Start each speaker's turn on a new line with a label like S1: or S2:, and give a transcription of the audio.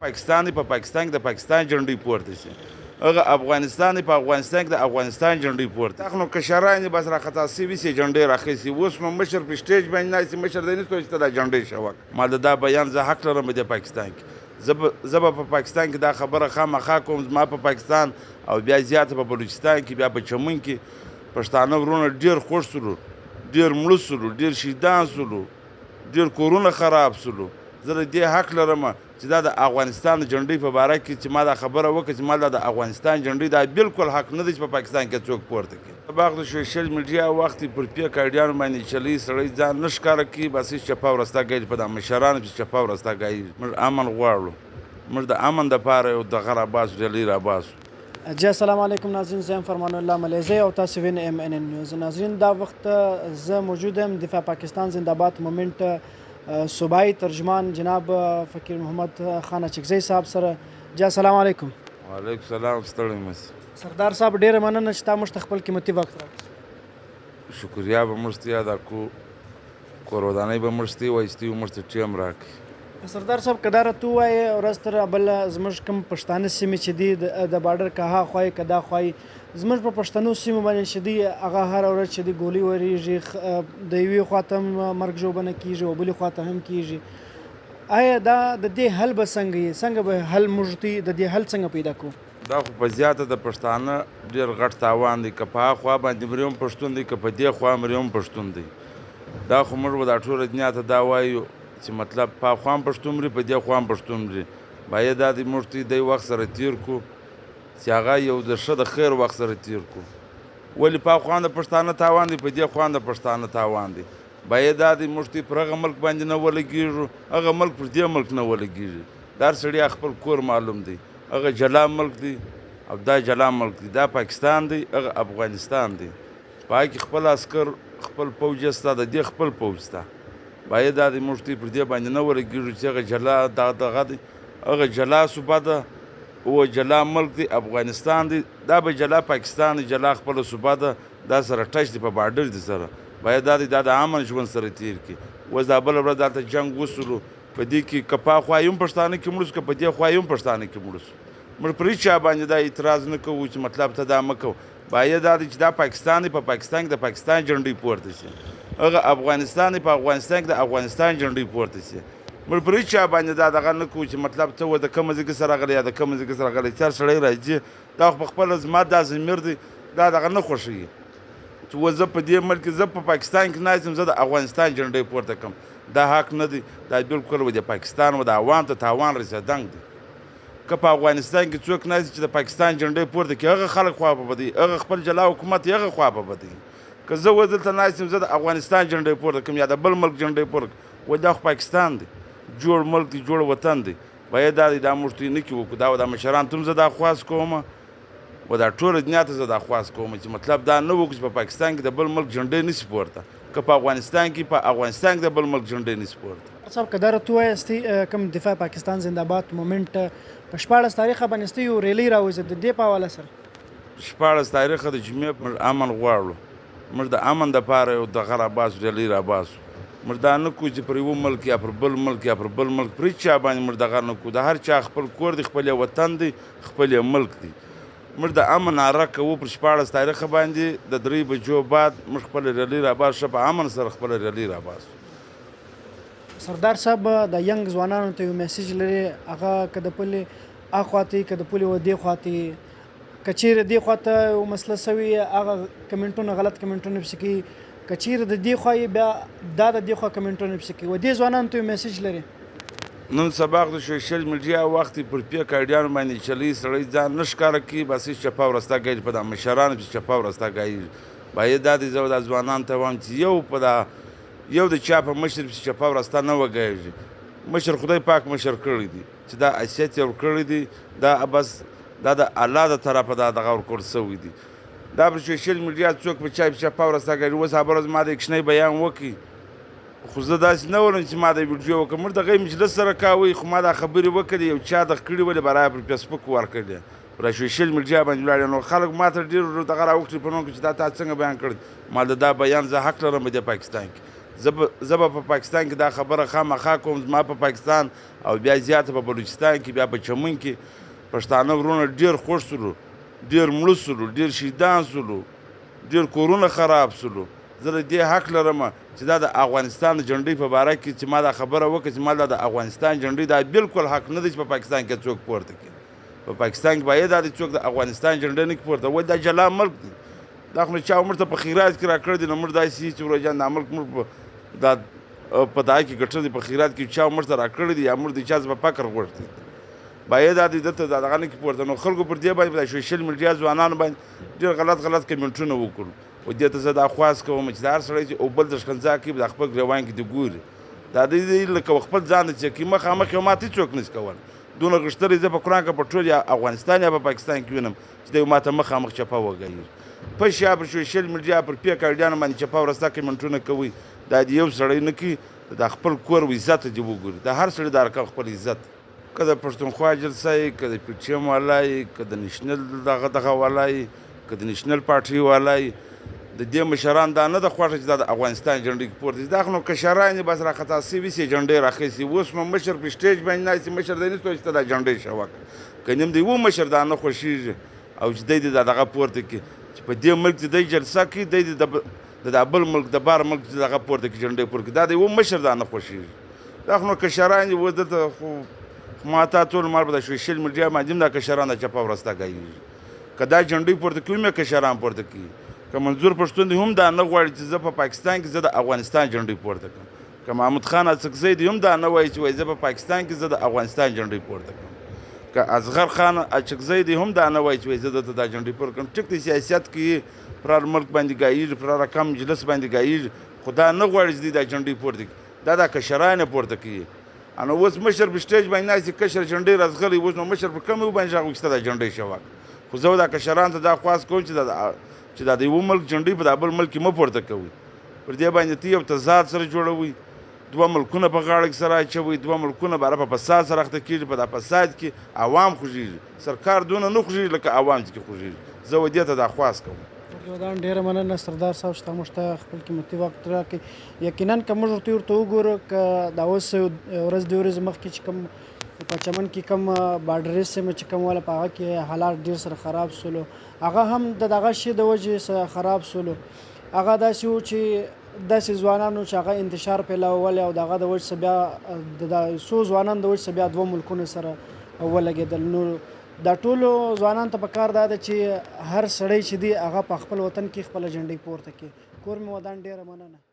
S1: پاکستان دی په پاکستان کې د پاکستان جنډۍ پورته شي، هغه افغانستان دی په افغانستان کې د افغانستان جنډۍ پورته شي. نو کشران بس راخطا سوي سي جنډۍ راخیستې، اوس نو مشر په سټیج باندې ناست مشر دی نشته چې دا جنډۍ شوک. ما دا بیان زه حق لرم د پاکستان کې، زه به په پاکستان کې دا خبره خامخا کوم. زما په پاکستان او بیا زیاته په بلوچستان کې بیا په چمن کې پښتانه ورونه ډېر خوښ سولو، ډېر مړه سولو، ډېر شهیدان سولو، ډېر کورونه خراب سولو. زه د دې حق لرم چې دا د افغانستان د جنډۍ په باره کې چې ما دا خبره وکړه چې ما دا د افغانستان جنډۍ دا بالکل حق نه دی چې په پاکستان کې څوک پورته کړي. باغ د سوشل میډیا وخت پر پی کاډیانو باندې چلی سړی ځان نه ښکاره کړي، بس چپا ورسته ګایي په د مشرانو چې چپا ورسته ګایي. موږ امن غواړو، موږ د امن دپاره یو دغه راباسو ریلي راباسو.
S2: جی السلام علیکم ناظرین، زه یم فرمان الله ملیزی او تاسو وینئ MNN نیوز. ناظرین دا وخت زه موجود یم دفاع پاکستان زنده باد مومنټ صوبائی ترجمان جناب فقیر محمد خان اچکزی صاحب سره. جی السلام علیکم.
S1: وعلیکم السلام. ستړی مس
S2: سردار صاحب ډیره مننه چې تا موږ ته خپل قیمتي وخت راکړ.
S1: شکریا به موږ ته یاده کو، کورودانۍ به موږ ته وایستي و موږ ته ټیم راکړي.
S2: سردار صاحب که دا راته ووایې ورځ تر بله زموږ کوم پښتانه سیمې چې دي د بارډر که ها خوایي که دا خوایي، زموږ په پښتنو سیمو باندې چې دي هغه هره ورځ چې دي ګولۍ ورېږي، د یوې خوا ته هم مرګ ژوبنه کېږي او بلې خوا ته هم کېږي. آیا دا د دې حل به څنګه یي؟ څنګه به حل موږ د دې حل څنګه پیدا کړو؟
S1: دا خو په زیاته د پښتانه ډېر غټ تاوان دی، که په هغه خوا باندې مرې هم پښتون دی، که په دې خوا مرې هم پښتون دی. دا خو موږ به دا ټوله دنیا ته دا وایو چې مطلب په خوا هم پښتون مري، په دې خوا هم پښتون مري. باید دا د موږ ته دی وخت سره تیر کړو چې هغه یو د ښه د خیر وخت سره تیر کړو. ولې په خوا د پښتانه تاوان دی، په دې خوا د پښتانه تاوان دی. باید دا د موږ ته پر هغه ملک باندې نه ولګېږو، هغه ملک پر دې ملک نه ولګېږي. دا سړی خپل کور معلوم دی، هغه جلا ملک دی او دا جلا ملک دی، دا پاکستان دی، هغه افغانستان دی. په هغه کې خپل عسکر خپل پوځ سته، د دې خپل پوځ سته. باید دا د موږ ته پر دې باندې نه ولګېږو چې هغه جلا دغه دی، هغه جلا صوبه ده او جلا ملک دی افغانستان دی، دا به جلا پاکستان دی، جلا خپله صوبه ده، دا سره ټچ دی په بارډر دی سره. باید دا دی دا د امن ژوند سره تیر کړي. اوس دا بله ورځ دلته جنګ وسولو، په دې کې که په خوا یې هم پښتانه کې مړه سو، که په دې خوا یې هم پښتانه کې مړه سو. موږ پر هېڅ چا باندې دا اعتراض نه کوو چې مطلب ته دا مه کوو. باید دا دی چې دا پاکستان دی، په پاکستان کې د پاکستان جنډۍ پورته شي، هغه افغانستان دی، په افغانستان کې د افغانستان جنډۍ پورته شي. موږ پر هېڅ چا باندې دا دغه نه کوو چې مطلب ته و د کومه ځګه سره راغلی یا د کومه ځګه سره راغلی. چار سړی راځي دا خو پخپله زما دا ضمیر دی، دا دغه نه خوښوي چې و زه په دې ملک زه په پاکستان کې ناست یم، زه د افغانستان جنډۍ پورته کړم. دا حق نه دی، دا بالکل و د پاکستان و د عوام ته تاوان رسېدنګ دی. که په افغانستان کې څوک ناست چې د پاکستان جنډۍ پورته کړي، هغه خلک خوا په بدوي، هغه خپل جلا حکومت یې هغه خوا په بدوي. که زه و دلته ناست یم زه د افغانستان جنډۍ پورته کړم یا د بل ملک جنډۍ پورته کړم، و دا خو پاکستان دی، جوړ ملک دی، جوړ وطن دی. باید دا دی دا موږ ته یې نه کړي وکړو. دا و دا مشران ته هم زه دا خواست کوم و دا ټوله دنیا ته زه دا خواست کوم چې مطلب دا نه وکړو چې په پاکستان کې د بل ملک جنډۍ نشي پورته، که په افغانستان کې په افغانستان کې د بل ملک جنډۍ نشي پورته.
S2: صاحب که دا راته ووایاستئ کوم دفاع پاکستان زنده باد مومنټ په 14 تاریخه باندې یو ریلي راوځي، د دې په حواله سره
S1: 14 تاریخه د جمعې موږ امن غواړو، موږ د امن دپاره یو دغه راباسو ریلي راباسو. موږ دا نه کوو چې پر یوه ملک یا پر بل ملک یا پر بل ملک پر هېڅ چا باندې موږ دغه نه کوو. د هر چا خپل کور دی، خپل وطن دی، خپل ملک دی. موږ د امن ناره کوو پر 14 تاریخه باندې د 3 بجو بعد موږ خپل ریلي راباسو، په امن سره خپل ریلي راباسو.
S2: سردار صاحب د ینګ ځوانانو ته یو میسیج لري، هغه که د پلې اخوا ته که د پلې و دې خوا ته، که چیرې دې خوا ته یو مسله سوي هغه کمنټونه غلط کمنټونه پسې کوي، که چیرې د دې خوا یې بیا دا د دې خوا کمنټونه پسې کوي، و دې ځوانانو ته یو میسیج لري.
S1: نن سبا د سوشل میډیا وخت پر پی کاډیانو باندې چلی سړی ځان نه ښکاره کړي، بس چپا ورسته ګایي، په دا مشرانو پسې چپا ورسته ګایي. باید دا دی زه دا ځوانانو ته وایم چې یو په دا یو د چا په مشر پسې چپا ورسته نه وګایږي. مشر خدای پاک مشر کړی دی چې دا حیثیت یې ورکړی دی، دا بس دا د الله د طرفه دا دغه ورکړل سوی دی. دا پر سوشل میډیا څوک په چا پسې چپا ورسته ګایي. اوس هغه ورځ ما د کوچنی بیان وکړي، خو زه داسې نه ولم چې ما دا ویډیو وکړم. موږ دغه مجلس سره کاوی، خو ما دا خبرې وکړې یو چا دغه کړي ولې برای پر فیسبوک ورکړې، پر سوشل میډیا باندې ولاړې. نو خلک ما ته ډېر دغه راوکړي په نوم کې چې دا تا څنګه بیان کړی. ما دا بیان زه حق لرم په دې پاکستان کې. زه به په پاکستان کې دا خبره خامخا کوم. زما په پاکستان او بیا زیاته په بلوچستان کې بیا په چمن کې پښتانه ورونه ډېر خوښ سولو، ډېر مړه سولو، ډېر شهیدان سولو، ډېر کورونه خراب سولو. زه د دې حق لرم چې دا د افغانستان د جنډۍ په باره کې چې ما دا خبره وکړه چې ما دا د افغانستان جنډۍ دا بالکل حق نه دی چې په پاکستان کې څوک پورته کړي. په پاکستان کې باید دا څوک د افغانستان جنډۍ نه کړي پورته. وایي دا جلا ملک دی، دا خو چا موږ ته په خیرات کې راکړی دی، نو موږ داسې چې وروجان دا ملک موږ دا په دغه کې ګټلی دی، په خیرات کې چا موږ ته راکړی دی یا موږ د چا په فقر غوښتی باید دا دلته دغه نه کړي پورته. نو خلکو پر دې باندې په سوشل میډیا ځوانانو باندې ډېر غلط کمنټونه وکړو. و دې ته زه دا خواست کوم چې دا هر سړی چې او بل د ښکنځا کوي د خپل ګریوان کې دې ګوري، دا دی لکه خپل ځان د چکي مخامخ یو ماته هېڅوک نشي کولی. دونه غښتلی زه په قرآن کې په ټول یا افغانستان یا په پاکستان کې وینم چې دی ماته مخامخ چپه وګایي. پش یا پر سوشل میډیا پر پیک ایډیانو باندې چپه ورسته کمنټونه کوي، دا د یو سړی نه کوي، د خپل کور عزت دې وګوري. د هر سړي د رقم خپل عزت، که د پښتونخوا جلسه وي، که د پي ټي ایم والا وي، که د نیشنل دغه والا وي، که د نیشنل پارټي والا وي، د دې مشران دا نه د خوښه چې دا د افغانستان جنډۍ کې پورته دا خو نو کشران یې بس راخطا سوي سي جنډۍ راخیستې. اوس نو مشر په سټیج باندې ناست مشر دی نشته چې دا جنډۍ شوک که نیم دی و مشر دا نه خوښېږي او چې دی دا دغه پورته کړي چې په دې ملک چې دی جلسه کوي دی د بل ملک د بار ملک چې دغه پورته کړي جنډۍ پورته کړي دا دی و مشر دا نه خوښېږي. دا خو نو کشران یې اوس دلته خو ما تا ټول مال په سوشل میډیا باندې دا کشران د چپه ورسته کوي که دا جنډۍ پورته کوي مې کشران پورته کوي. که منظور پښتون دی هم دا نه غواړي چې زه په پاکستان کې زه د افغانستان جنډۍ پورته کړم. که محمود خان اڅکزی دی هم دا نه وایي چې وایي زه په پاکستان کې زه د افغانستان جنډۍ پورته کړم. که اصغر خان اڅکزی دی هم دا نه وایي چې وایي زه دلته دا جنډۍ پورته کړم. ټیک دی سیاست کې پرار ملک باندې ګایېږي، پرار کم مجلس باندې ګایېږي، خو دا نه غواړي چې دا جنډۍ پورته کړي، دا کشران یې پورته کوي. نو اوس مشر په سټیج باندې ناست دی، کشر جنډۍ راځغلی، اوس نو مشر په کوم یو باندې راغوښته دا جنډۍ شوک. خو زه دا کشرانو ته دا خواست کوم چې دا د یو ملک جنډۍ په دا بل ملک کې مه پورته کوئ. پر دې باندې ته یو تضاد سره جوړوئ، دوه ملکونه په غاړه کې سره اچوئ، دوه ملکونه باره په فساد سره اخته کېږي. په دا فساد کې عوام خوږېږي، سرکار دونه نه خوږېږي لکه عوام چې خوږېږي. زه و دې ته دا خواست کوم.
S2: ډېره مننه سردار صاحب چې موږ ته خپل قیمتي وخت راکړئ. یقینا که موږ ورته وګورو که دا اوس ورځ دوې ورځې مخکې چې کوم په چمن کې کوم بارډري سیمه چې کوم والا په هغه کې حالات ډېر سره خراب سولو، هغه هم د دغه شي د وجې سره خراب سولو. هغه داسې و چې داسې ځوانانو چې هغه انتشار پیلولی او د هغه د وجې څخه بیا د څو ځوانانو د وجې څخه بیا دوه ملکونو سره ولګېدل. نو دا ټولو ځوانانو ته پکار دا ده چې هر سړی چې دی هغه په خپل وطن کې خپله جنډۍ پورته کړي. کور مې ودان ډېره مننه.